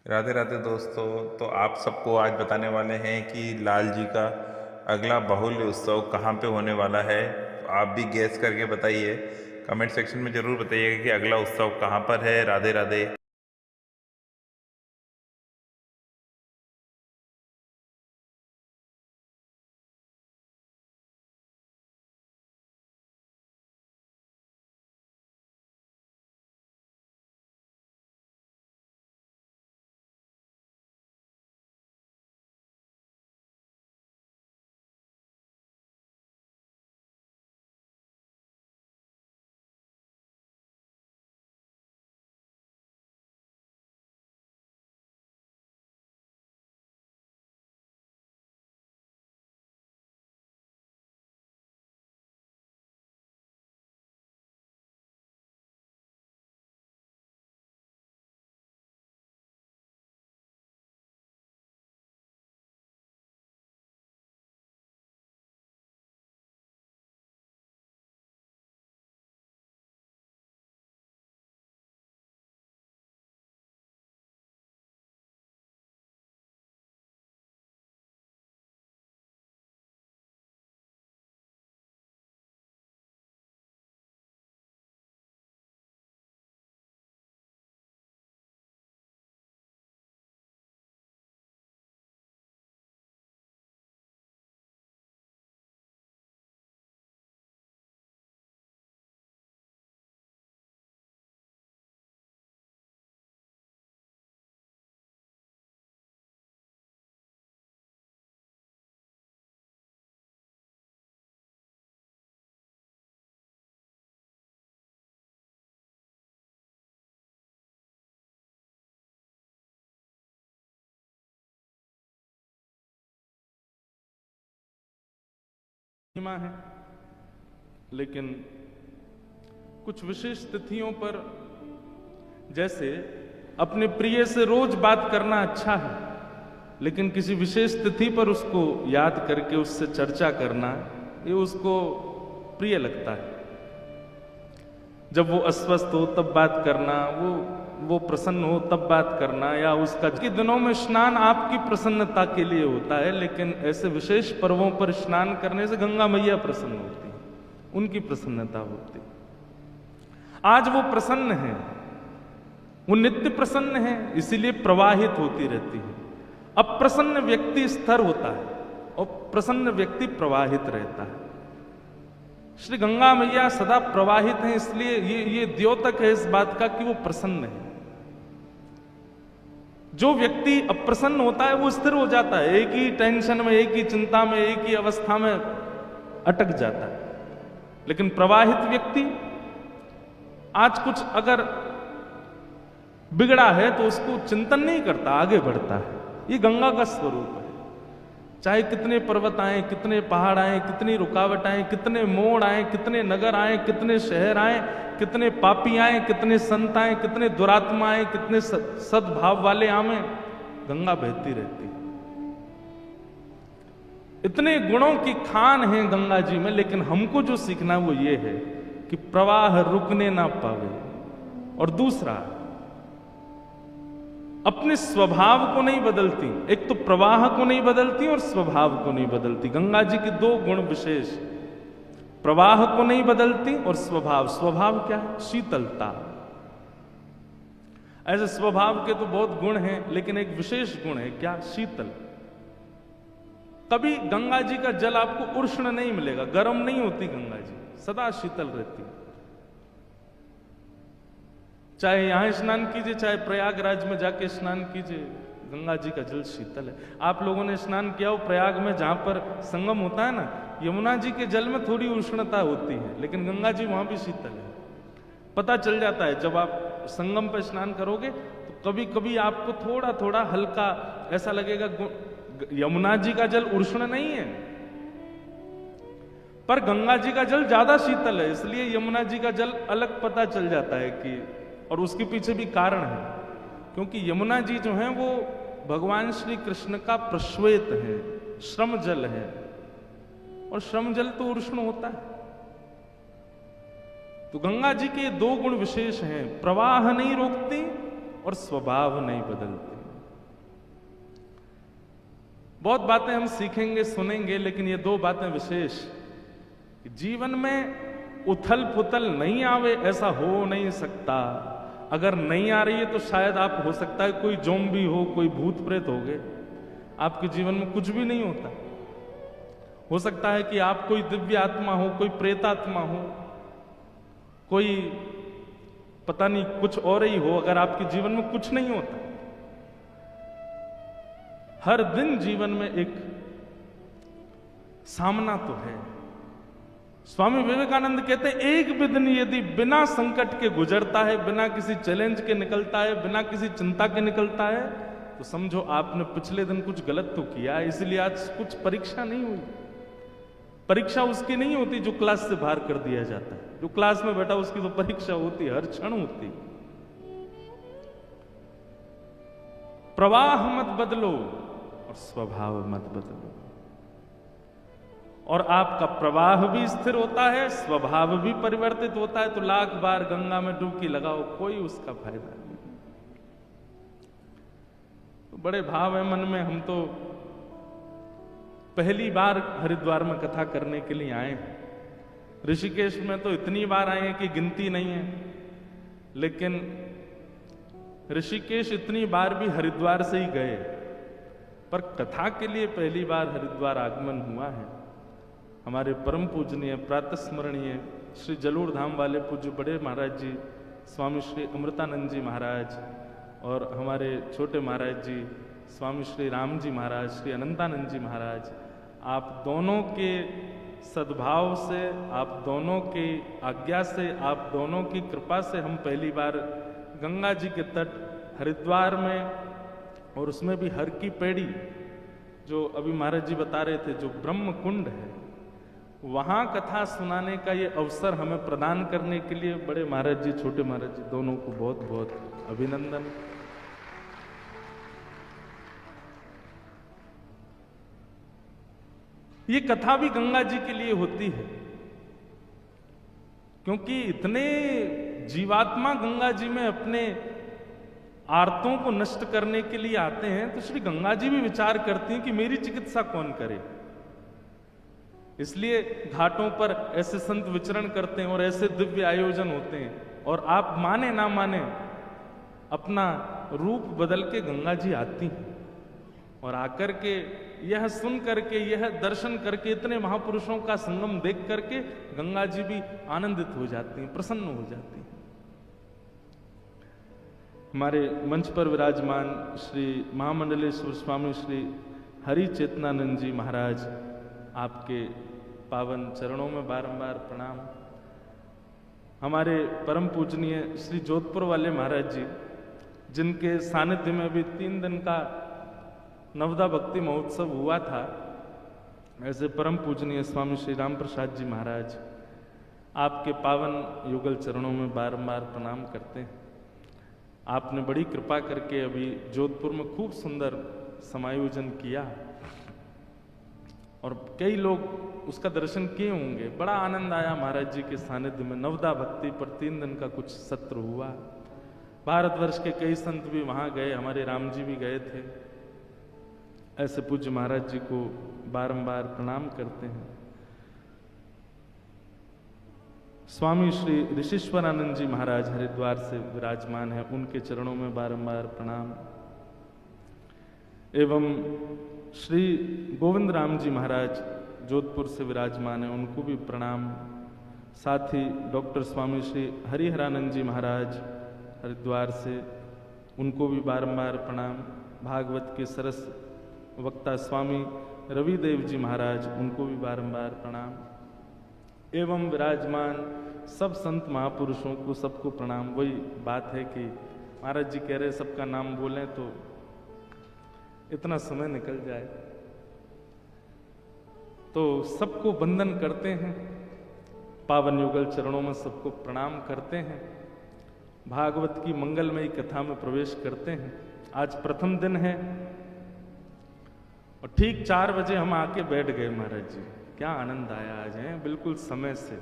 राधे राधे दोस्तों। तो आप सबको आज बताने वाले हैं कि लाल जी का अगला बाहुल्य उत्सव कहाँ पे होने वाला है। तो आप भी गैस करके बताइए, कमेंट सेक्शन में ज़रूर बताइएगा कि अगला उत्सव कहाँ पर है। राधे राधे। महिमा है, लेकिन कुछ विशेष तिथियों पर, जैसे अपने प्रिय से रोज बात करना अच्छा है, लेकिन किसी विशेष तिथि पर उसको याद करके उससे चर्चा करना ये उसको प्रिय लगता है। जब वो अस्वस्थ हो तब बात करना, वो प्रसन्न हो तब बात करना, या उसका के दिनों में स्नान आपकी प्रसन्नता के लिए होता है, लेकिन ऐसे विशेष पर्वों पर स्नान करने से गंगा मैया प्रसन्न होती है, उनकी प्रसन्नता होती है। आज वो प्रसन्न है, वो नित्य प्रसन्न है, इसीलिए प्रवाहित होती रहती है। अप्रसन्न व्यक्ति स्थिर होता है और प्रसन्न व्यक्ति प्रवाहित रहता है। श्री गंगा मैया सदा प्रवाहित हैं, इसलिए ये द्योतक है इस बात का कि वो प्रसन्न है। जो व्यक्ति अप्रसन्न होता है वो स्थिर हो जाता है, एक ही टेंशन में, एक ही चिंता में, एक ही अवस्था में अटक जाता है। लेकिन प्रवाहित व्यक्ति आज कुछ अगर बिगड़ा है तो उसको चिंतन नहीं करता, आगे बढ़ता है। ये गंगा का स्वरूप है। चाहे कितने पर्वत आए, कितने पहाड़ आए, कितनी रुकावट आए, कितने मोड़ आए, कितने नगर आए, कितने शहर आए, कितने पापी आए, कितने संत आए, कितने दुरात्मा आए, कितने सद्भाव वाले आवे, गंगा बहती रहती है। इतने गुणों की खान है गंगा जी में, लेकिन हमको जो सीखना है वो ये है कि प्रवाह रुकने ना पावे। और दूसरा, अपने स्वभाव को नहीं बदलती। एक तो प्रवाह को नहीं बदलती और स्वभाव को नहीं बदलती। गंगा जी के दो गुण विशेष, प्रवाह को नहीं बदलती और स्वभाव। स्वभाव क्या है? शीतलता। ऐसे स्वभाव के तो बहुत गुण हैं, लेकिन एक विशेष गुण है, क्या? शीतल। कभी गंगा जी का जल आपको उष्ण नहीं मिलेगा, गर्म नहीं होती गंगा जी, सदा शीतल रहती है। चाहे यहां स्नान कीजिए, चाहे प्रयागराज में जाके स्नान कीजिए, गंगा जी का जल शीतल है। आप लोगों ने स्नान किया हो प्रयाग में, जहां पर संगम होता है ना, यमुना जी के जल में थोड़ी उष्णता होती है, लेकिन गंगा जी वहां भी शीतल है। पता चल जाता है जब आप संगम पर स्नान करोगे तो कभी कभी आपको थोड़ा थोड़ा हल्का ऐसा लगेगा, यमुना जी का जल उष्ण नहीं है, पर गंगा जी का जल ज्यादा शीतल है, इसलिए यमुना जी का जल अलग पता चल जाता है कि, और उसके पीछे भी कारण है, क्योंकि यमुना जी जो है वो भगवान श्री कृष्ण का प्रश्वेत है, श्रम जल है, और श्रम जल तो उष्ण होता है। तो गंगा जी के दो गुण विशेष हैं, प्रवाह नहीं रोकती और स्वभाव नहीं बदलती। बहुत बातें हम सीखेंगे सुनेंगे, लेकिन ये दो बातें विशेष, कि जीवन में उथल पुथल नहीं आवे ऐसा हो नहीं सकता। अगर नहीं आ रही है तो शायद आप, हो सकता है कोई ज़ॉम्बी हो, कोई भूत प्रेत हो गए, आपके जीवन में कुछ भी नहीं होता। हो सकता है कि आप कोई दिव्य आत्मा हो, कोई प्रेतात्मा हो, कोई पता नहीं कुछ और ही हो, अगर आपके जीवन में कुछ नहीं होता। हर दिन जीवन में एक सामना तो है। स्वामी विवेकानंद कहते हैं, एक भी दिन यदि बिना संकट के गुजरता है, बिना किसी चैलेंज के निकलता है, बिना किसी चिंता के निकलता है, तो समझो आपने पिछले दिन कुछ गलत तो किया है, इसलिए आज कुछ परीक्षा नहीं हुई। परीक्षा उसकी नहीं होती जो क्लास से बाहर कर दिया जाता है। जो क्लास में बैठा उसकी तो परीक्षा होती है, हर क्षण होती। प्रवाह मत बदलो और स्वभाव मत बदलो, और आपका प्रवाह भी स्थिर होता है, स्वभाव भी परिवर्तित होता है। तो लाख बार गंगा में डुबकी लगाओ, कोई उसका फायदा नहीं। तो बड़े भाव है मन में। हम तो पहली बार हरिद्वार में कथा करने के लिए आए हैं। ऋषिकेश में तो इतनी बार आए हैं कि गिनती नहीं है, लेकिन ऋषिकेश इतनी बार भी हरिद्वार से ही गए, पर कथा के लिए पहली बार हरिद्वार आगमन हुआ है। हमारे परम पूजनीय प्रातस्मरणीय श्री जलोढ़ धाम वाले पूज्य बड़े महाराज जी स्वामी श्री अमृतानंद जी महाराज, और हमारे छोटे महाराज जी स्वामी श्री राम जी महाराज, श्री अनंतानंद जी महाराज, आप दोनों के सद्भाव से, आप दोनों की आज्ञा से, आप दोनों की कृपा से हम पहली बार गंगा जी के तट हरिद्वार में, और उसमें भी हर की पेड़ी, जो अभी महाराज जी बता रहे थे, जो ब्रह्म कुंड है, वहाँ कथा सुनाने का ये अवसर हमें प्रदान करने के लिए बड़े महाराज जी, छोटे महाराज जी दोनों को बहुत बहुत अभिनंदन। ये कथा भी गंगा जी के लिए होती है, क्योंकि इतने जीवात्मा गंगा जी में अपने आर्तों को नष्ट करने के लिए आते हैं, तो श्री गंगा जी भी विचार करती हैं कि मेरी चिकित्सा कौन करे। इसलिए घाटों पर ऐसे संत विचरण करते हैं और ऐसे दिव्य आयोजन होते हैं, और आप माने ना माने अपना रूप बदल के गंगा जी आती हैं, और आकर के यह सुन करके, यह दर्शन करके, इतने महापुरुषों का संगम देख करके गंगा जी भी आनंदित हो जाती हैं, प्रसन्न हो जाती हैं। हमारे मंच पर विराजमान श्री महामंडलेश्वर स्वामी श्री हरि चेतनानंद जी महाराज, आपके पावन चरणों में बारंबार प्रणाम। हमारे परम पूजनीय श्री जोधपुर वाले महाराज जी, जिनके सानिध्य में भी 3 दिन का नवदा भक्ति महोत्सव हुआ था, ऐसे परम पूजनीय स्वामी श्री राम प्रसाद जी महाराज, आपके पावन युगल चरणों में बारंबार प्रणाम करते हैं। आपने बड़ी कृपा करके अभी जोधपुर में खूब सुंदर समायोजन किया, और कई लोग उसका दर्शन किए होंगे। बड़ा आनंद आया महाराज जी के सानिध्य में। नवदा भक्ति पर 3 दिन का कुछ सत्र हुआ। भारतवर्ष के कई संत भी वहाँ गए, हमारे राम जी भी गए थे। ऐसे पूज्य महाराज जी को बारंबार प्रणाम करते हैं। स्वामी श्री ऋषिश्वरानंद जी महाराज हरिद्वार से विराजमान है, उनके चरणों में बारंबार प्रणाम। एवं श्री गोविंद राम जी महाराज जोधपुर से विराजमान है, उनको भी प्रणाम। साथ ही डॉक्टर स्वामी श्री हरिहरानंद जी महाराज हरिद्वार से, उनको भी बारंबार प्रणाम। भागवत के सरस वक्ता स्वामी रविदेव जी महाराज, उनको भी बारंबार प्रणाम। एवं विराजमान सब संत महापुरुषों को सबको प्रणाम। वही बात है कि महाराज जी कह रहे सबका नाम बोलें तो इतना समय निकल जाए, तो सबको वंदन करते हैं, पावन युगल चरणों में सबको प्रणाम करते हैं, भागवत की मंगलमयी कथा में प्रवेश करते हैं। आज प्रथम दिन है और ठीक 4 बजे हम आके बैठ गए महाराज जी। क्या आनंद आया आज, है बिल्कुल समय से।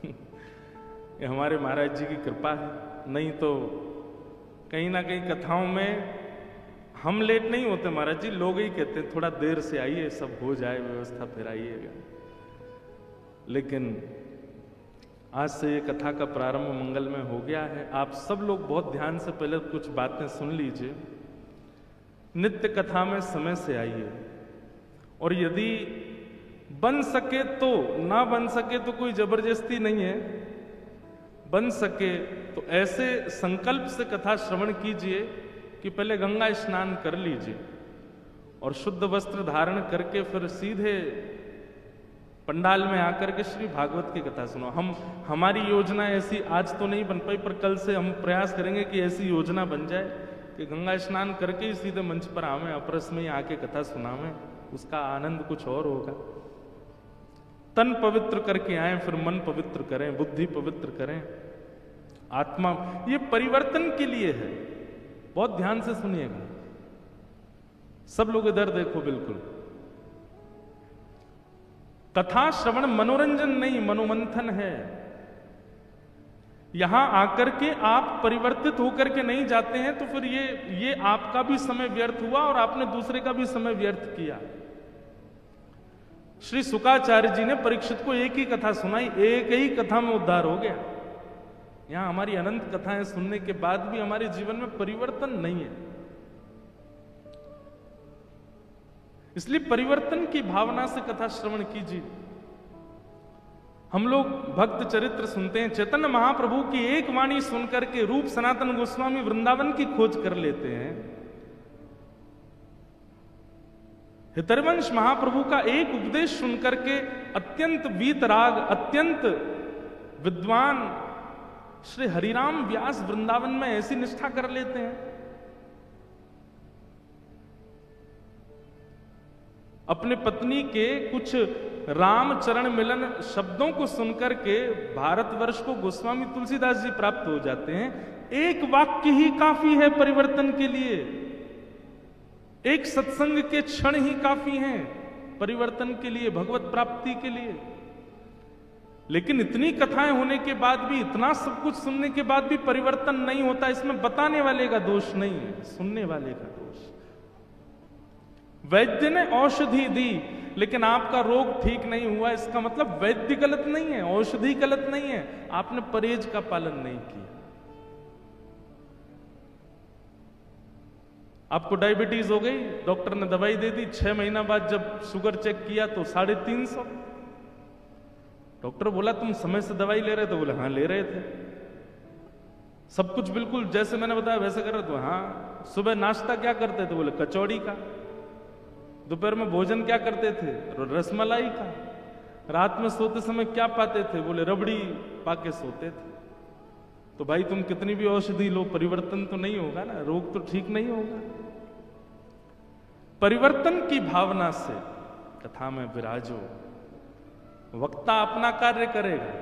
ये हमारे महाराज जी की कृपा है, नहीं तो कहीं ना कहीं कथाओं में हम लेट नहीं होते महाराज जी, लोग ही कहते हैं थोड़ा देर से आइए, सब हो जाए व्यवस्था, फिर आइएगा। लेकिन आज से ये कथा का प्रारंभ मंगलमय हो गया है। आप सब लोग बहुत ध्यान से पहले कुछ बातें सुन लीजिए। नित्य कथा में समय से आइए, और यदि बन सके तो, ना बन सके तो कोई जबरदस्ती नहीं है, बन सके तो ऐसे संकल्प से कथा श्रवण कीजिए कि पहले गंगा स्नान कर लीजिए और शुद्ध वस्त्र धारण करके फिर सीधे पंडाल में आकर के श्री भागवत की कथा सुनो। हमारी योजना ऐसी आज तो नहीं बन पाई, पर कल से हम प्रयास करेंगे कि ऐसी योजना बन जाए कि गंगा स्नान करके ही सीधे मंच पर आवे, अपरस में ही आके कथा सुनावें। उसका आनंद कुछ और होगा। तन पवित्र करके आए, फिर मन पवित्र करें, बुद्धि पवित्र करें, आत्मा। ये परिवर्तन के लिए है। बहुत ध्यान से सुनिएगा। सब लोग इधर देखो। बिल्कुल कथा श्रवण मनोरंजन नहीं, मनोमंथन है। यहां आकर के आप परिवर्तित होकर के नहीं जाते हैं तो फिर ये आपका भी समय व्यर्थ हुआ और आपने दूसरे का भी समय व्यर्थ किया। श्री शुकाचार्य जी ने परीक्षित को एक ही कथा सुनाई, एक ही कथा में उद्धार हो गया। यहां हमारी अनंत कथाएं सुनने के बाद भी हमारे जीवन में परिवर्तन नहीं है। इसलिए परिवर्तन की भावना से कथा श्रवण कीजिए। हम लोग भक्त चरित्र सुनते हैं, चैतन्य महाप्रभु की एक वाणी सुनकर के रूप सनातन गोस्वामी वृंदावन की खोज कर लेते हैं। हितरवंश महाप्रभु का एक उपदेश सुनकर के अत्यंत वीतराग, अत्यंत विद्वान श्री हरिराम व्यास वृंदावन में ऐसी निष्ठा कर लेते हैं। अपने पत्नी के कुछ राम चरण मिलन शब्दों को सुनकर के भारतवर्ष को गोस्वामी तुलसीदास जी प्राप्त हो जाते हैं। एक वाक्य ही काफी है परिवर्तन के लिए, एक सत्संग के क्षण ही काफी हैं परिवर्तन के लिए, भगवत प्राप्ति के लिए। लेकिन इतनी कथाएं होने के बाद भी, इतना सब कुछ सुनने के बाद भी परिवर्तन नहीं होता। इसमें बताने वाले का दोष नहीं है, सुनने वाले का दोष। वैद्य ने औषधि दी लेकिन आपका रोग ठीक नहीं हुआ, इसका मतलब वैद्य गलत नहीं है, औषधि गलत नहीं है, आपने परहेज का पालन नहीं किया। आपको डायबिटीज हो गई, डॉक्टर ने दवाई दे दी, 6 महीना बाद जब शुगर चेक किया तो 350। डॉक्टर बोला तुम समय से दवाई ले रहे थे? बोले हाँ ले रहे थे। सब कुछ बिल्कुल जैसे मैंने बताया वैसे कर रहे थे? हाँ। सुबह नाश्ता क्या करते थे? बोले कचौड़ी का। दोपहर में भोजन क्या करते थे? रसमलाई का। रात में सोते समय क्या पाते थे? बोले रबड़ी पाके सोते थे। तो भाई तुम कितनी भी औषधि लो, परिवर्तन तो नहीं होगा ना, रोग तो ठीक नहीं होगा। परिवर्तन की भावना से कथा में विराजो। वक्ता अपना कार्य करेगा,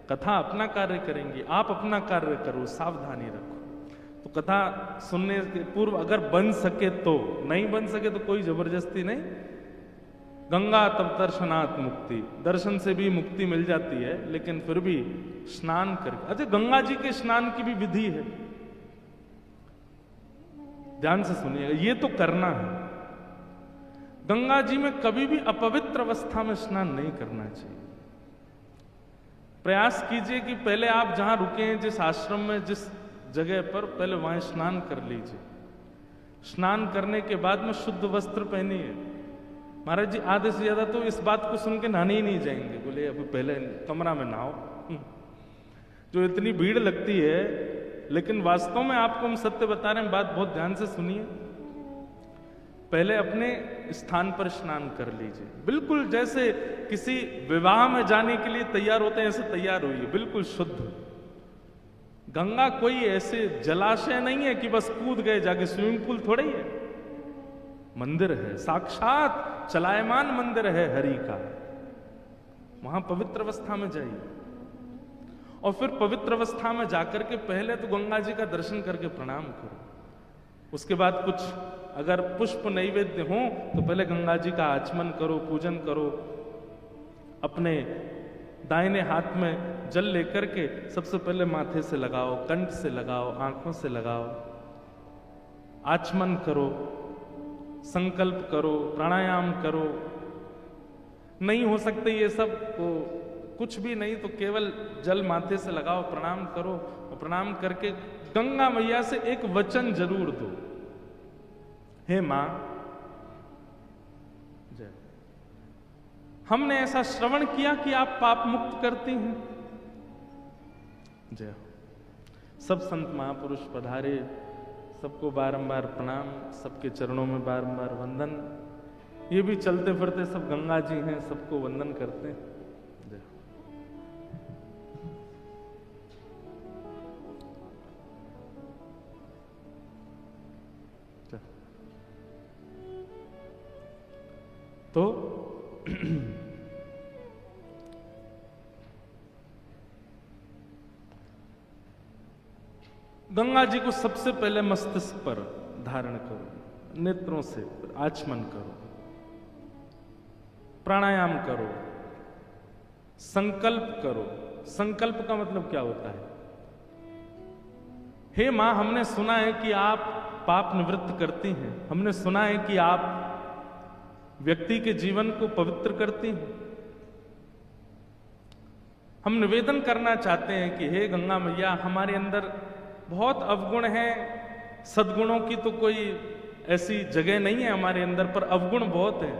कथा अपना कार्य करेंगी, आप अपना कार्य करो, सावधानी रखो। तो कथा सुनने के पूर्व अगर बन सके तो, नहीं बन सके तो कोई जबरदस्ती नहीं। गंगा तब दर्शनात् मुक्ति, दर्शन से भी मुक्ति मिल जाती है, लेकिन फिर भी स्नान करके। अच्छा, गंगा जी के स्नान की भी विधि है, ध्यान से सुनिएगा, ये तो करना है। गंगा जी में कभी भी अपवित्र अवस्था में स्नान नहीं करना चाहिए। प्रयास कीजिए कि पहले आप जहां रुके हैं, जिस आश्रम में, जिस जगह पर, पहले वहां स्नान कर लीजिए। स्नान करने के बाद में शुद्ध वस्त्र पहनिए। महाराज जी आधे से ज्यादा तो इस बात को सुन के नहाने ही नहीं जाएंगे, बोले अभी पहले कमरा में नहाओ। जो इतनी भीड़ लगती है, लेकिन वास्तव में आपको हम सत्य बता रहे हैं, बात बहुत ध्यान से सुनिए। पहले अपने स्थान पर स्नान कर लीजिए, बिल्कुल जैसे किसी विवाह में जाने के लिए तैयार होते हैं ऐसे तैयार होइए, बिल्कुल शुद्ध। गंगा कोई ऐसे जलाशय नहीं है कि बस कूद गए जाके, स्विमिंग पूल थोड़ा ही है, मंदिर है, साक्षात चलायमान मंदिर है हरि का। वहां पवित्र अवस्था में जाइए और फिर पवित्र अवस्था में जाकर के पहले तो गंगा जी का दर्शन करके प्रणाम करो। उसके बाद कुछ अगर पुष्प नैवेद्य हो तो पहले गंगा जी का आचमन करो, पूजन करो। अपने दाहिने हाथ में जल लेकर के सबसे पहले माथे से लगाओ, कंठ से लगाओ, आंखों से लगाओ। आचमन करो, संकल्प करो, प्राणायाम करो। नहीं हो सकते ये सब तो कुछ भी नहीं तो केवल जल माथे से लगाओ, प्रणाम करो और प्रणाम करके गंगा मैया से एक वचन जरूर दो, हे मां जय, हमने ऐसा श्रवण किया कि आप पाप मुक्त करती हैं। जय हो। सब संत महापुरुष पधारे, सबको बारंबार प्रणाम, सबके चरणों में बारंबार वंदन। ये भी चलते फिरते सब गंगा जी हैं, सबको वंदन करते हैं। जय हो। तो गंगा जी को सबसे पहले मस्तिष्क पर धारण करो, नेत्रों से आचमन करो, प्राणायाम करो, संकल्प करो। संकल्प का मतलब क्या होता है? हे मां, हमने सुना है कि आप पाप निवृत्त करती हैं, हमने सुना है कि आप व्यक्ति के जीवन को पवित्र करती हैं। हम निवेदन करना चाहते हैं कि हे गंगा मैया, हमारे अंदर बहुत अवगुण हैं, सद्गुणों की तो कोई ऐसी जगह नहीं है हमारे अंदर, पर अवगुण बहुत है।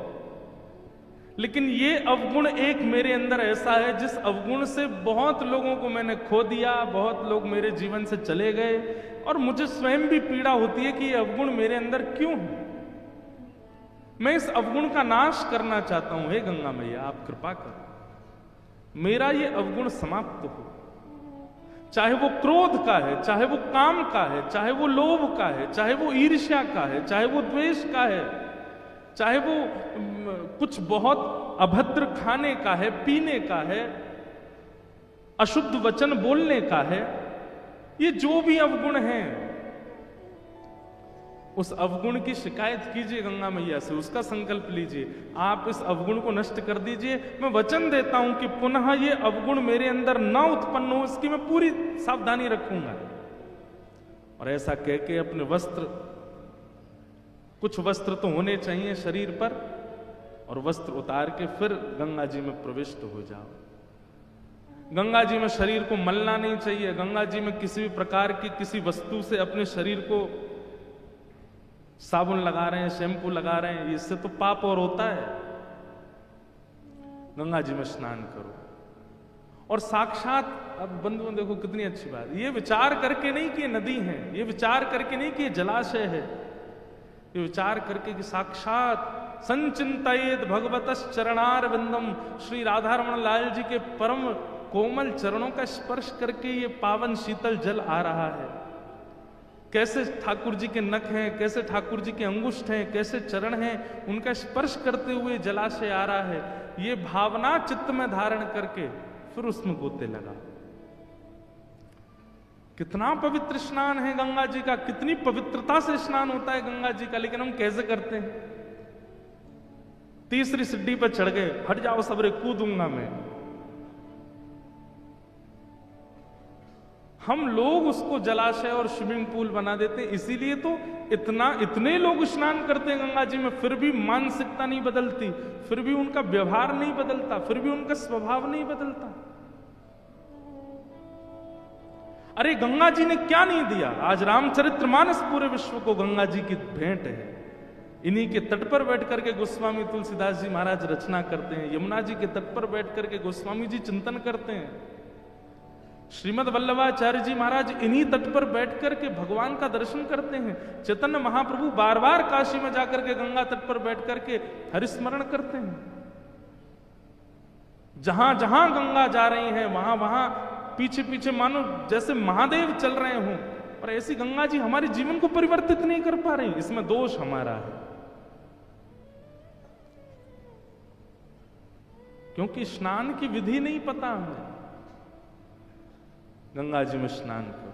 लेकिन ये अवगुण एक मेरे अंदर ऐसा है जिस अवगुण से बहुत लोगों को मैंने खो दिया, बहुत लोग मेरे जीवन से चले गए और मुझे स्वयं भी पीड़ा होती है कि ये अवगुण मेरे अंदर क्यों है। मैं इस अवगुण का नाश करना चाहता हूं। हे गंगा मैया, आप कृपा करो, मेरा ये अवगुण समाप्त हो। चाहे वो क्रोध का है, चाहे वो काम का है, चाहे वो लोभ का है, चाहे वो ईर्ष्या का है, चाहे वो द्वेष का है, चाहे वो कुछ बहुत अभद्र खाने का है, पीने का है, अशुद्ध वचन बोलने का है। ये जो भी अवगुण है, उस अवगुण की शिकायत कीजिए गंगा मैया से, उसका संकल्प लीजिए, आप इस अवगुण को नष्ट कर दीजिए। मैं वचन देता हूं कि पुनः ये अवगुण मेरे अंदर ना उत्पन्न हो, इसकी मैं पूरी सावधानी रखूंगा। और ऐसा कह के अपने वस्त्र, कुछ वस्त्र तो होने चाहिए शरीर पर, और वस्त्र उतार के फिर गंगा जी में प्रविष्ट हो जाओ। गंगा जी में शरीर को मलना नहीं चाहिए। गंगा जी में किसी भी प्रकार की किसी वस्तु से अपने शरीर को, साबुन लगा रहे हैं, शैम्पू लगा रहे हैं, इससे तो पाप और होता है। गंगा जी में स्नान करो और साक्षात, अब बंधुओं देखो कितनी अच्छी बात, ये विचार करके नहीं कि ये नदी है, ये विचार करके नहीं कि ये जलाशय है, ये विचार करके कि साक्षात संचिंतित भगवतस् चरणारविंदम, श्री राधा रमण लाल जी के परम कोमल चरणों का स्पर्श करके ये पावन शीतल जल आ रहा है। कैसे ठाकुर जी के नख हैं, कैसे ठाकुर जी के अंगुष्ठ हैं, कैसे चरण हैं, उनका स्पर्श करते हुए जलाशय आ रहा है। ये भावना चित्त में धारण करके फिर उसमें गोते लगा। कितना पवित्र स्नान है गंगा जी का, कितनी पवित्रता से स्नान होता है गंगा जी का। लेकिन हम कैसे करते हैं? तीसरी सीढ़ी पर चढ़ गए, हट जाओ सबरे, कूदूंगा मैं। हम लोग उसको जलाशय और स्विमिंग पूल बना देते हैं। इसीलिए तो इतने लोग स्नान करते हैं गंगा जी में, फिर भी मानसिकता नहीं बदलती, फिर भी उनका व्यवहार नहीं बदलता, फिर भी उनका स्वभाव नहीं बदलता। अरे गंगा जी ने क्या नहीं दिया? आज रामचरितमानस पूरे विश्व को गंगा जी की भेंट है। इन्हीं के तट पर बैठ करके गोस्वामी तुलसीदास जी महाराज रचना करते हैं, यमुना जी के तट पर बैठ करके गोस्वामी जी चिंतन करते हैं, श्रीमद वल्लभाचार्य जी महाराज इन्हीं तट पर बैठ करके भगवान का दर्शन करते हैं। चैतन्य महाप्रभु बार बार काशी में जाकर के गंगा तट पर बैठ करके हरिस्मरण करते हैं। जहां जहां गंगा जा रही है, वहां वहां पीछे पीछे मानो जैसे महादेव चल रहे हों, और ऐसी गंगा जी हमारे जीवन को परिवर्तित नहीं कर पा रही। इसमें दोष हमारा है, क्योंकि स्नान की विधि नहीं पता हमें। गंगा जी में स्नान करो।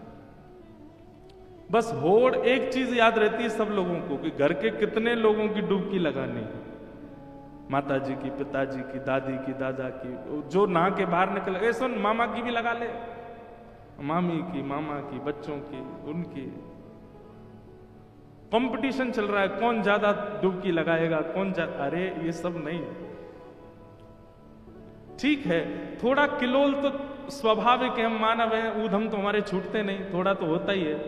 बस होड़ एक चीज याद रहती है सब लोगों को कि घर के कितने लोगों की डुबकी लगानी है। माता जी की, पिताजी की, दादी की, दादा की, जो नहा के बाहर निकल गए, सुन मामा की भी लगा ले, मामी की, मामा की, बच्चों की, उनकी। कंपटीशन चल रहा है, कौन ज्यादा डुबकी लगाएगा, कौन ज्यादा, अरे ये सब नहीं। ठीक है, थोड़ा किलोल तो स्वाभाविक है, हम मानव हैं, ऊधम तो हमारे छूटते नहीं, थोड़ा तो होता ही है।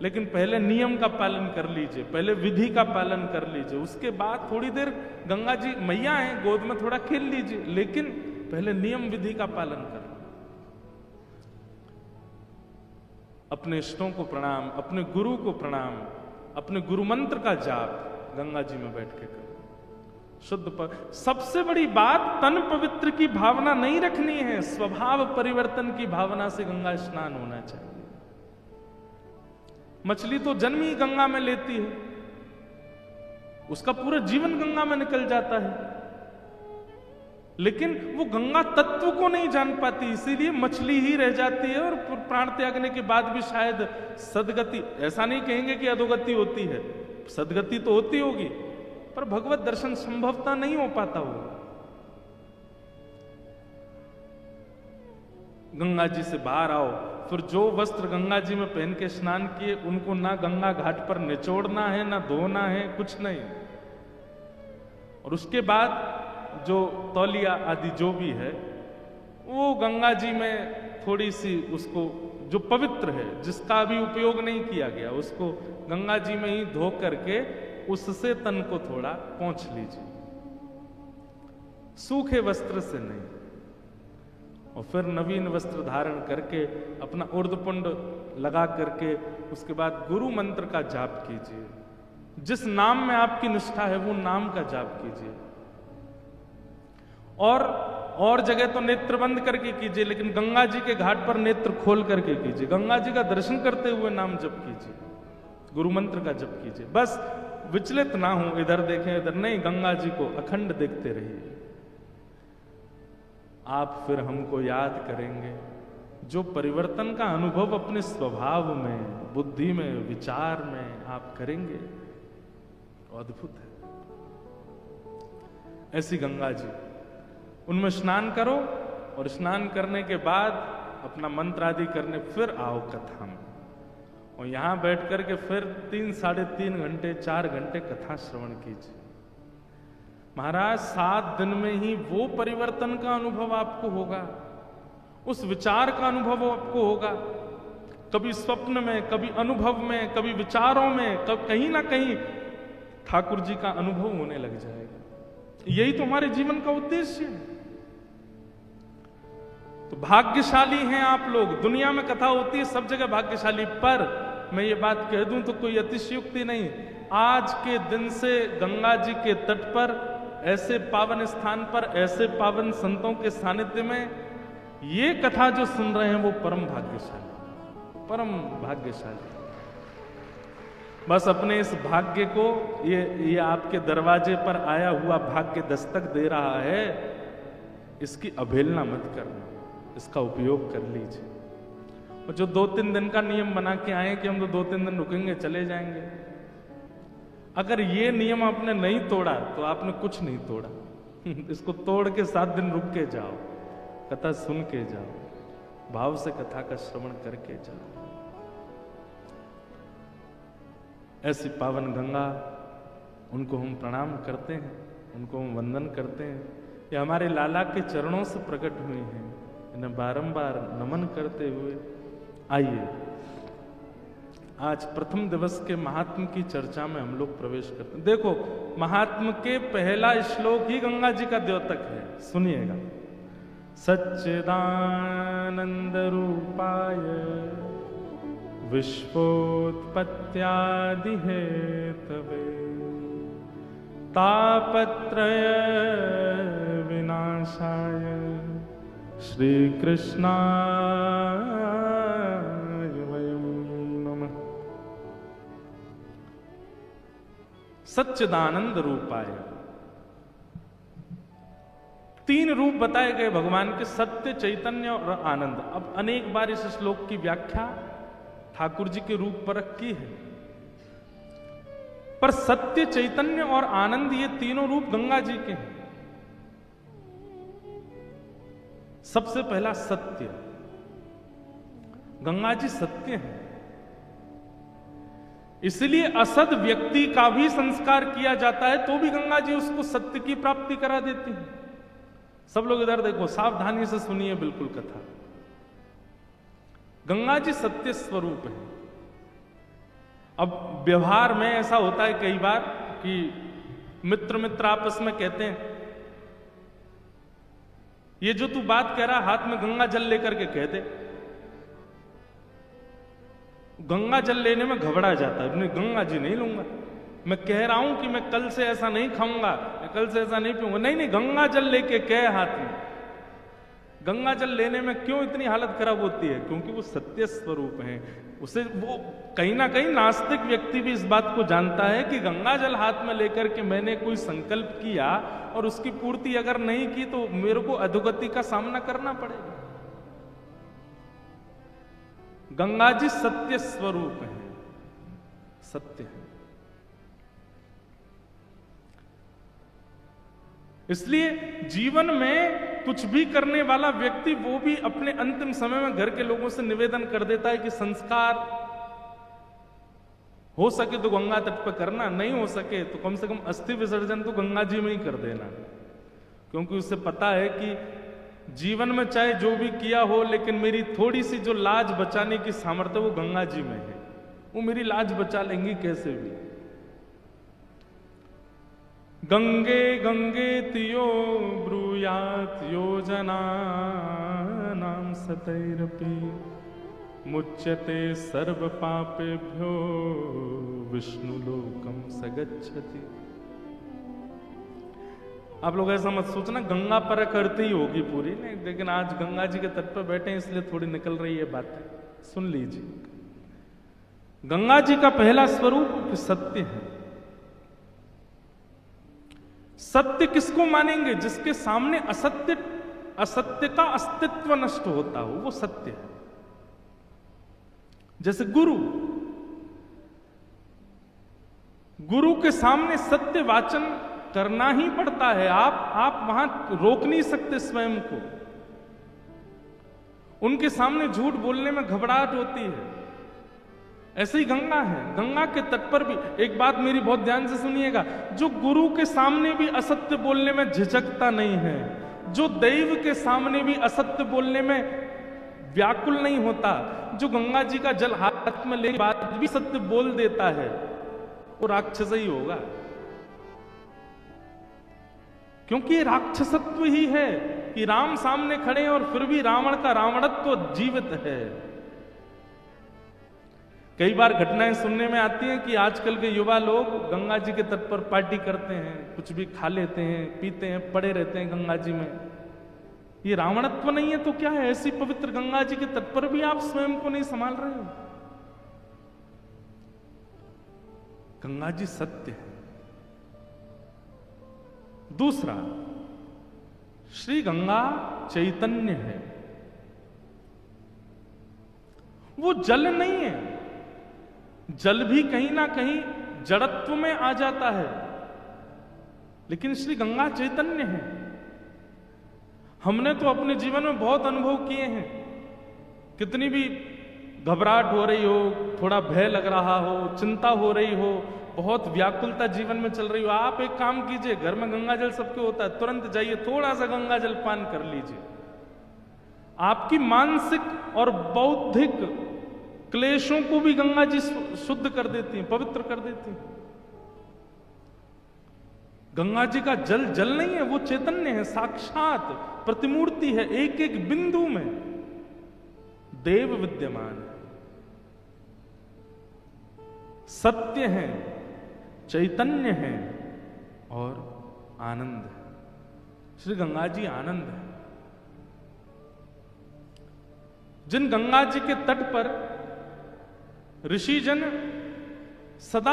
लेकिन पहले नियम का पालन कर लीजिए, पहले विधि का पालन कर लीजिए, उसके बाद थोड़ी देर गंगा जी मैया हैं, गोद में थोड़ा खेल लीजिए, लेकिन पहले नियम विधि का पालन कर। अपने इष्टों को प्रणाम, अपने गुरु को प्रणाम, अपने गुरु मंत्र का जाप गंगा जी में बैठ के करो। सबसे बड़ी बात, तन पवित्र की भावना नहीं रखनी है, स्वभाव परिवर्तन की भावना से गंगा स्नान होना चाहिए। मछली तो जन्म ही गंगा में लेती है, उसका पूरा जीवन गंगा में निकल जाता है, लेकिन वो गंगा तत्व को नहीं जान पाती, इसीलिए मछली ही रह जाती है। और प्राण त्यागने के बाद भी शायद सदगति, ऐसा नहीं कहेंगे कि अधोगति होती है, सदगति तो होती होगी, पर भगवत दर्शन संभवतः नहीं हो पाता होगा। गंगा जी से बाहर आओ, फिर जो वस्त्र गंगा जी में पहन के स्नान किए उनको ना गंगा घाट पर निचोड़ना है, ना धोना है, कुछ नहीं। और उसके बाद जो तौलिया आदि जो भी है, वो गंगा जी में थोड़ी सी उसको, जो पवित्र है, जिसका अभी उपयोग नहीं किया गया, उसको गंगा जी में ही धो करके उससे तन को थोड़ा पोंछ लीजिए, सूखे वस्त्र से नहीं। और फिर नवीन वस्त्र धारण करके अपना उर्धपुंड लगा करके उसके बाद गुरु मंत्र का जाप कीजिए। जिस नाम में आपकी निष्ठा है वो नाम का जाप कीजिए। और जगह तो नेत्र बंद करके कीजिए, लेकिन गंगा जी के घाट पर नेत्र खोल करके कीजिए। गंगा जी का दर्शन करते हुए नाम जप कीजिए, गुरु मंत्र का जप कीजिए। बस विचलित ना हो, इधर देखें इधर नहीं, गंगा जी को अखंड देखते रहिए। आप फिर हमको याद करेंगे। जो परिवर्तन का अनुभव अपने स्वभाव में, बुद्धि में, विचार में आप करेंगे, अद्भुत है। ऐसी गंगा जी, उनमें स्नान करो और स्नान करने के बाद अपना मंत्र आदि करने फिर आओ कथा में, और यहां बैठ करके फिर 3, 3.5 घंटे, 4 घंटे कथा श्रवण कीजिए। महाराज 7 दिन में ही वो परिवर्तन का अनुभव आपको होगा, उस विचार का अनुभव आपको होगा। कभी स्वप्न में, कभी अनुभव में, कभी विचारों में, कहीं ना कहीं ठाकुर जी का अनुभव होने लग जाएगा। यही तो हमारे जीवन का उद्देश्य है। तो भाग्यशाली हैं आप लोग। दुनिया में कथा होती है सब जगह भाग्यशाली, पर मैं ये बात कह दूं तो कोई अतिशयोक्ति नहीं। आज के दिन से गंगा जी के तट पर, ऐसे पावन स्थान पर, ऐसे पावन संतों के सानिध्य में ये कथा जो सुन रहे हैं वो परम भाग्यशाली, परम भाग्यशाली। बस अपने इस भाग्य को, ये आपके दरवाजे पर आया हुआ भाग्य दस्तक दे रहा है, इसकी अवहेलना मत करना, इसका उपयोग कर लीजिए। और जो 2-3 दिन का नियम बना के आए कि हम तो 2-3 दिन रुकेंगे चले जाएंगे, अगर ये नियम आपने नहीं तोड़ा तो आपने कुछ नहीं तोड़ा। इसको तोड़ के 7 दिन रुक के जाओ, कथा सुन के जाओ, भाव से कथा का श्रवण करके जाओ। ऐसी पावन गंगा, उनको हम प्रणाम करते हैं, उनको हम वंदन करते हैं। ये हमारे लाला के चरणों से प्रकट हुए हैं, इन्हें बारंबार नमन करते हुए आइए आज प्रथम दिवस के महात्म की चर्चा में हम लोग प्रवेश करते हैं। देखो, महात्म के पहला श्लोक ही गंगा जी का द्योतक है, सुनिएगा। सच्चिदानंद रूपाय विश्वोत्पत्त्यादि हेतवे तापत्रय विनाशाय श्री कृष्णाय वयं नमः। सच्चिदानंद रूपाय, 3 रूप बताए गए भगवान के, सत्य, चैतन्य और आनंद। अब अनेक बार इस श्लोक की व्याख्या ठाकुर जी के रूप पर की है, पर सत्य, चैतन्य और आनंद ये तीनों रूप गंगा जी के हैं। सबसे पहला सत्य, गंगा जी सत्य है। इसलिए असद व्यक्ति का भी संस्कार किया जाता है तो भी गंगा जी उसको सत्य की प्राप्ति करा देती हैं। सब लोग इधर देखो, सावधानी से सुनिए बिल्कुल कथा। गंगा जी सत्य स्वरूप है। अब व्यवहार में ऐसा होता है कई बार कि मित्र मित्र आपस में कहते हैं, ये जो तू बात कह रहा हाथ में गंगा जल लेकर के कह दे। गंगा जल लेने में घबरा जाता है, नहीं गंगा जी नहीं लूंगा, मैं कह रहा हूं कि मैं कल से ऐसा नहीं खाऊंगा, मैं कल से ऐसा नहीं पीऊंगा। नहीं नहीं, गंगा जल लेके कह हाथ में। गंगा जल लेने में क्यों इतनी हालत खराब होती है? क्योंकि वो सत्य स्वरूप है। उसे वो कहीं ना कहीं नास्तिक व्यक्ति भी इस बात को जानता है कि गंगा जल हाथ में लेकर के मैंने कोई संकल्प किया और उसकी पूर्ति अगर नहीं की तो मेरे को अधोगति का सामना करना पड़ेगा। गंगा जी सत्य स्वरूप है, सत्य है। इसलिए जीवन में कुछ भी करने वाला व्यक्ति वो भी अपने अंतिम समय में घर के लोगों से निवेदन कर देता है कि संस्कार हो सके तो गंगा तट पर करना, नहीं हो सके तो कम से कम अस्थि विसर्जन तो गंगा जी में ही कर देना। क्योंकि उसे पता है कि जीवन में चाहे जो भी किया हो, लेकिन मेरी थोड़ी सी जो लाज बचाने की सामर्थ्य वो गंगा जी में है। वो मेरी लाज बचा लेंगी कैसे भी। गंगे गंगे तियो ब्रूयात योजना नाम सतैरपि मुच्यते सर्व पापेभ्यो विष्णु लोकम सगच्छति। आप लोग ऐसा मत सोचना गंगा पर करती ही होगी पूरी, नहीं, लेकिन आज गंगा जी के तट पर बैठे हैं इसलिए थोड़ी निकल रही है बातें, सुन लीजिए। गंगा जी का पहला स्वरूप सत्य है। सत्य किसको मानेंगे? जिसके सामने असत्य का अस्तित्व नष्ट होता हो, वो सत्य है। जैसे गुरु के सामने सत्य वाचन करना ही पड़ता है। आप वहां रोक नहीं सकते स्वयं को। उनके सामने झूठ बोलने में घबराहट होती है। ऐसे ही गंगा है। गंगा के तट पर भी एक बात मेरी बहुत ध्यान से सुनिएगा, जो गुरु के सामने भी असत्य बोलने में झिझकता नहीं है, जो दैव के सामने भी असत्य बोलने में व्याकुल नहीं होता, जो गंगा जी का जल हाथ में लेने के बाद भी सत्य बोल देता है, वो राक्षस ही होगा। क्योंकि ये राक्षसत्व ही है कि राम सामने खड़े हैं और फिर भी रावण का रावणत्व जीवित है। कई बार घटनाएं सुनने में आती हैं कि आजकल के युवा लोग गंगा जी के तट पर पार्टी करते हैं, कुछ भी खा लेते हैं, पीते हैं, पड़े रहते हैं गंगा जी में। ये रावणत्व नहीं है तो क्या है? ऐसी पवित्र गंगा जी के तट पर भी आप स्वयं को नहीं संभाल रहे हो। गंगा जी सत्य है। दूसरा, श्री गंगा चैतन्य है। वो जल नहीं है। जल भी कहीं ना कहीं जड़त्व में आ जाता है, लेकिन श्री गंगा चैतन्य है। हमने तो अपने जीवन में बहुत अनुभव किए हैं। कितनी भी घबराहट हो रही हो, थोड़ा भय लग रहा हो, चिंता हो रही हो, बहुत व्याकुलता जीवन में चल रही हो, आप एक काम कीजिए, घर में गंगा जल सबके होता है, तुरंत जाइए थोड़ा सा गंगा जल पान कर लीजिए। आपकी मानसिक और बौद्धिक क्लेशों को भी गंगा जी शुद्ध कर देती हैं, पवित्र कर देती हैं। गंगा जी का जल जल नहीं है, वो चैतन्य है, साक्षात प्रतिमूर्ति है। एक एक बिंदु में देव विद्यमान है, सत्य है, चैतन्य है और आनंद है। श्री गंगा जी आनंद है। जिन गंगा जी के तट पर ऋषिजन सदा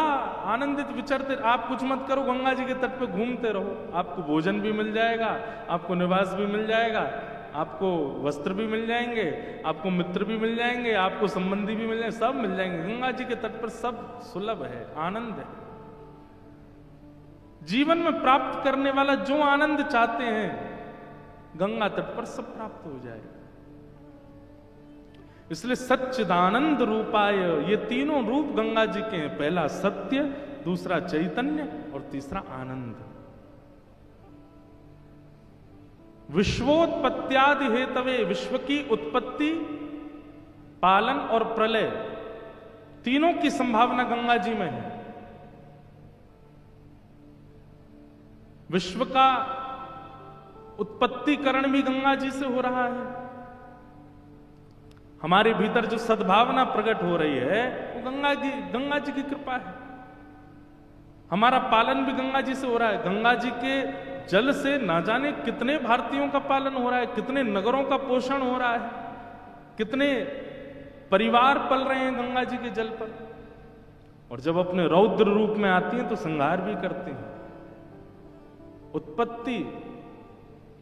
आनंदित विचरते, आप कुछ मत करो, गंगा जी के तट पे घूमते रहो, आपको भोजन भी मिल जाएगा, आपको निवास भी मिल जाएगा, आपको वस्त्र भी मिल जाएंगे, आपको मित्र भी मिल जाएंगे, आपको संबंधी भी मिल जाएंगे, सब मिल जाएंगे। गंगा जी के तट पर सब सुलभ है, आनंद है। जीवन में प्राप्त करने वाला जो आनंद चाहते हैं, गंगा तट पर सब प्राप्त हो जाएगा। इसलिए सच्चिदानंद रूपाय, ये तीनों रूप गंगा जी के हैं। पहला सत्य, दूसरा चैतन्य और तीसरा आनंद। विश्वोत्पत्त्यादि हेतवे, विश्व की उत्पत्ति, पालन और प्रलय तीनों की संभावना गंगा जी में है। विश्व का उत्पत्तिकरण भी गंगा जी से हो रहा है। हमारे भीतर जो सद्भावना प्रकट हो रही है वो गंगा जी की कृपा है। हमारा पालन भी गंगा जी से हो रहा है। गंगा जी के जल से ना जाने कितने भारतीयों का पालन हो रहा है, कितने नगरों का पोषण हो रहा है, कितने परिवार पल रहे हैं गंगा जी के जल पर। और जब अपने रौद्र रूप में आती हैं तो संहार भी करती हैं। उत्पत्ति,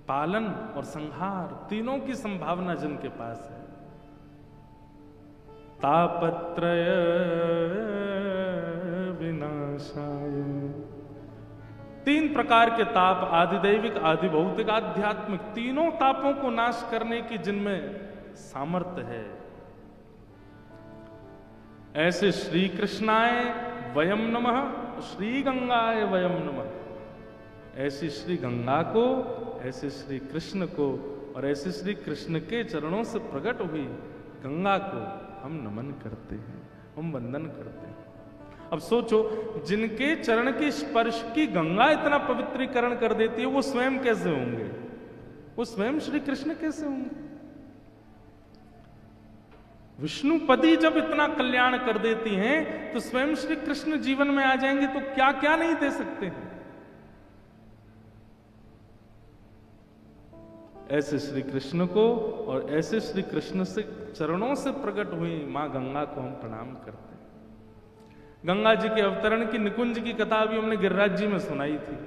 पालन और संहार तीनों की संभावना जिनके पास है। तापत्रय विनाशाय, तीन प्रकार के ताप, आदिदैविक, आदिभौतिक, आध्यात्मिक, तीनों तापों को नाश करने की जिनमें सामर्थ्य है, ऐसे श्री कृष्णाय वयम नमः, श्री गंगाय वयम नमः। ऐसी श्री गंगा को, ऐसे श्री कृष्ण को और ऐसे श्री कृष्ण के चरणों से प्रकट हुई गंगा को हम नमन करते हैं, हम वंदन करते हैं। अब सोचो, जिनके चरण की स्पर्श की गंगा इतना पवित्रीकरण कर देती है, वो स्वयं कैसे होंगे? वो स्वयं श्री कृष्ण कैसे होंगे? विष्णुपदी जब इतना कल्याण कर देती हैं तो स्वयं श्री कृष्ण जीवन में आ जाएंगे तो क्या क्या नहीं दे सकते हैं। ऐसे श्री कृष्ण को और ऐसे श्री कृष्ण से चरणों से प्रकट हुई मां गंगा को हम प्रणाम करते हैं। गंगा जी के अवतरण की निकुंज की कथा भी हमने गिरिराज जी में सुनाई थी।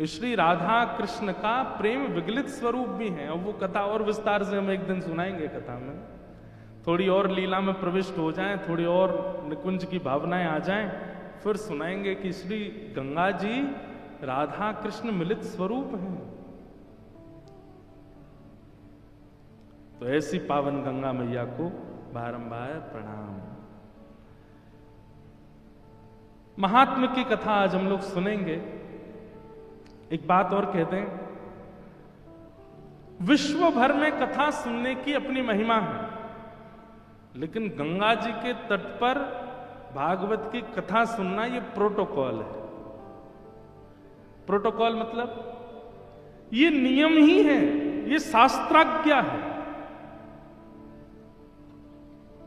श्री राधा कृष्ण का प्रेम विगलित स्वरूप भी है। और वो कथा और विस्तार से हम एक दिन सुनाएंगे। कथा में थोड़ी और लीला में प्रविष्ट हो जाएं, थोड़ी और निकुंज की भावनाएं आ जाएं, फिर सुनाएंगे कि श्री गंगा जी राधा कृष्ण मिलित स्वरूप हैं। तो ऐसी पावन गंगा मैया को बारंबार प्रणाम। महात्मा की कथा आज हम लोग सुनेंगे। एक बात और कहते हैं, विश्व भर में कथा सुनने की अपनी महिमा है, लेकिन गंगा जी के तट पर भागवत की कथा सुनना ये प्रोटोकॉल है। प्रोटोकॉल मतलब ये नियम ही है, ये शास्त्राज्ञा है।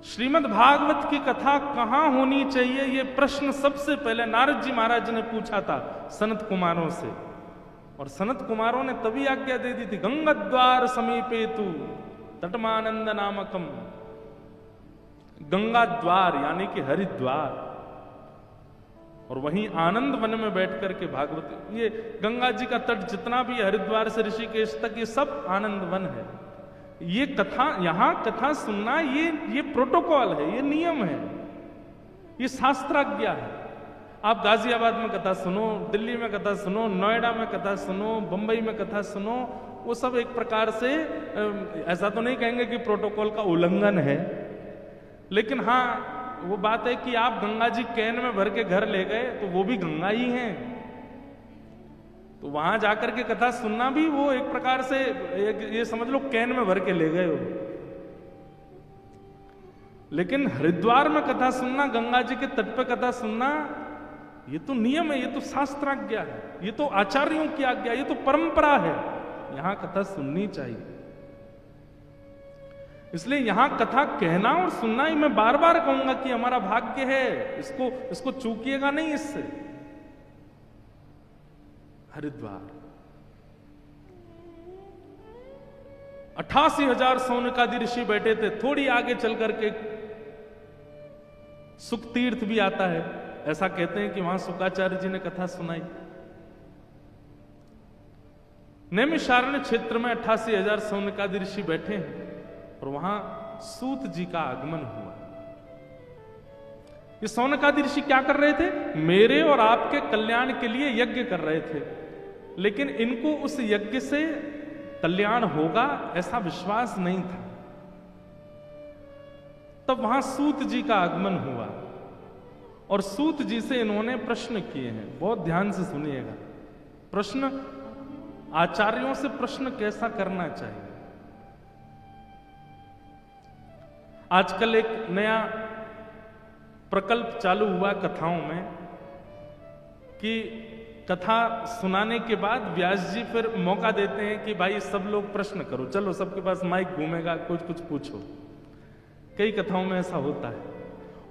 श्रीमद् भागवत की कथा कहां होनी चाहिए, ये प्रश्न सबसे पहले नारद जी महाराज ने पूछा था सनत कुमारों से। और सनत कुमारों ने तभी आज्ञा दे दी थी, गंगाद्वार समीपे तु तटमानंद नामकम। गंगा द्वार यानी कि हरिद्वार, और वहीं आनंद वन में बैठ करके भागवत, ये गंगा जी का तट जितना भी हरिद्वार से ऋषिकेश तक ये सब आनंद वन है। ये कथा, यहां कथा सुनना ये प्रोटोकॉल है, ये नियम है, ये शास्त्राज्ञा है। आप गाजियाबाद में कथा सुनो, दिल्ली में कथा सुनो, नोएडा में कथा सुनो, बंबई में कथा सुनो, वो सब एक प्रकार से ऐसा तो नहीं कहेंगे कि प्रोटोकॉल का उल्लंघन है, लेकिन हाँ वो बात है कि आप गंगा जी कैन में भर के घर ले गए तो वो भी गंगा ही हैं। तो वहां जाकर के कथा सुनना भी वो एक प्रकार से ये समझ लो कैन में भर के ले गए हो। लेकिन हरिद्वार में कथा सुनना, गंगा जी के तट पे कथा सुनना, ये तो नियम है, ये तो शास्त्राज्ञा है, ये तो आचार्यों की आज्ञा, ये तो परंपरा है। यहां कथा सुननी चाहिए। इसलिए यहां कथा कहना और सुनना ही मैं बार बार कहूंगा कि हमारा भाग्य है, इसको चूकिएगा नहीं इससे। हरिद्वार 88,000 सौनकादि ऋषि बैठे थे। थोड़ी आगे चल करके सुख तीर्थ भी आता है, ऐसा कहते हैं कि वहां शुकाचार्य जी ने कथा सुनाई। नैमिषारण्य क्षेत्र में 88,000 सौनकादि ऋषि बैठे हैं और वहां सूत जी का आगमन हुआ। ये सौनकादि ऋषि क्या कर रहे थे? मेरे और आपके कल्याण के लिए यज्ञ कर रहे थे, लेकिन इनको उस यज्ञ से कल्याण होगा ऐसा विश्वास नहीं था। तब वहां सूत जी का आगमन हुआ और सूत जी से इन्होंने प्रश्न किए हैं। बहुत ध्यान से सुनिएगा। प्रश्न, आचार्यों से प्रश्न कैसा करना चाहिए। आजकल एक नया प्रकल्प चालू हुआ कथाओं में कि कथा सुनाने के बाद व्यास जी फिर मौका देते हैं कि भाई सब लोग प्रश्न करो, चलो सबके पास माइक घूमेगा, कुछ कुछ पूछो। कई कथाओं में ऐसा होता है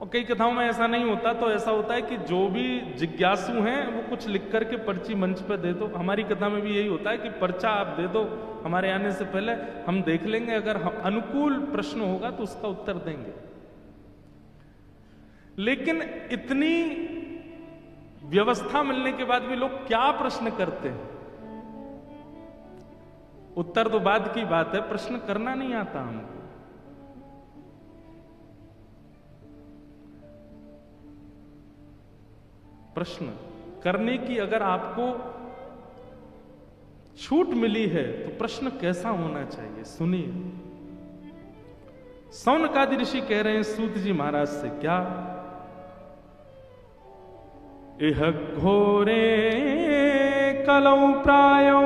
और कई कथाओं में ऐसा नहीं होता। तो ऐसा होता है कि जो भी जिज्ञासु हैं वो कुछ लिख करके पर्ची मंच पर दे दो। हमारी कथा में भी यही होता है कि पर्चा आप दे दो हमारे आने से पहले, हम देख लेंगे, अगर अनुकूल प्रश्न होगा तो उसका उत्तर देंगे। लेकिन इतनी व्यवस्था मिलने के बाद भी लोग क्या प्रश्न करते हैं। उत्तर तो बाद की बात है, प्रश्न करना नहीं आता हमको। प्रश्न करने की अगर आपको छूट मिली है तो प्रश्न कैसा होना चाहिए, सुनिए। सौनकादि ऋषि कह रहे हैं सूत जी महाराज से, क्या इह घोरे कलौ प्रायो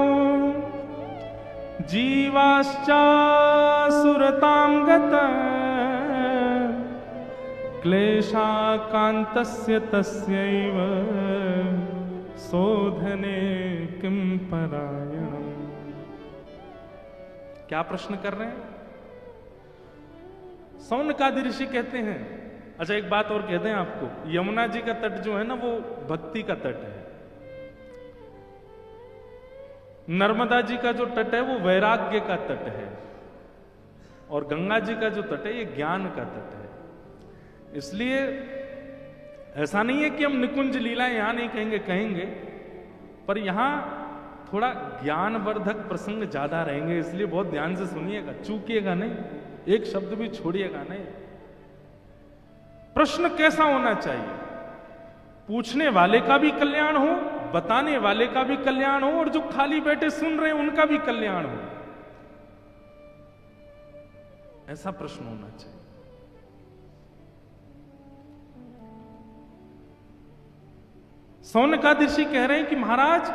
जीवाश्चासुरतां गत क्लेशाकान्तस्य तस्यैव शोधने किं परायणम्। क्या प्रश्न कर रहे हैं? सौनकादि ऋषि कहते हैं, अच्छा एक बात और कहते हैं आपको, यमुना जी का तट जो है ना वो भक्ति का तट है। नर्मदा जी का जो तट है वो वैराग्य का तट है और गंगा जी का जो तट है ये ज्ञान का तट है। इसलिए ऐसा नहीं है कि हम निकुंज लीलाएं यहां नहीं कहेंगे, कहेंगे, पर यहां थोड़ा ज्ञानवर्धक प्रसंग ज्यादा रहेंगे। इसलिए बहुत ध्यान से सुनिएगा, चूकिएगा नहीं, एक शब्द भी छोड़िएगा नहीं। प्रश्न कैसा होना चाहिए? पूछने वाले का भी कल्याण हो, बताने वाले का भी कल्याण हो और जो खाली बैठे सुन रहे हैं उनका भी कल्याण हो, ऐसा प्रश्न होना चाहिए। सौनकादि ऋषि कह रहे हैं कि महाराज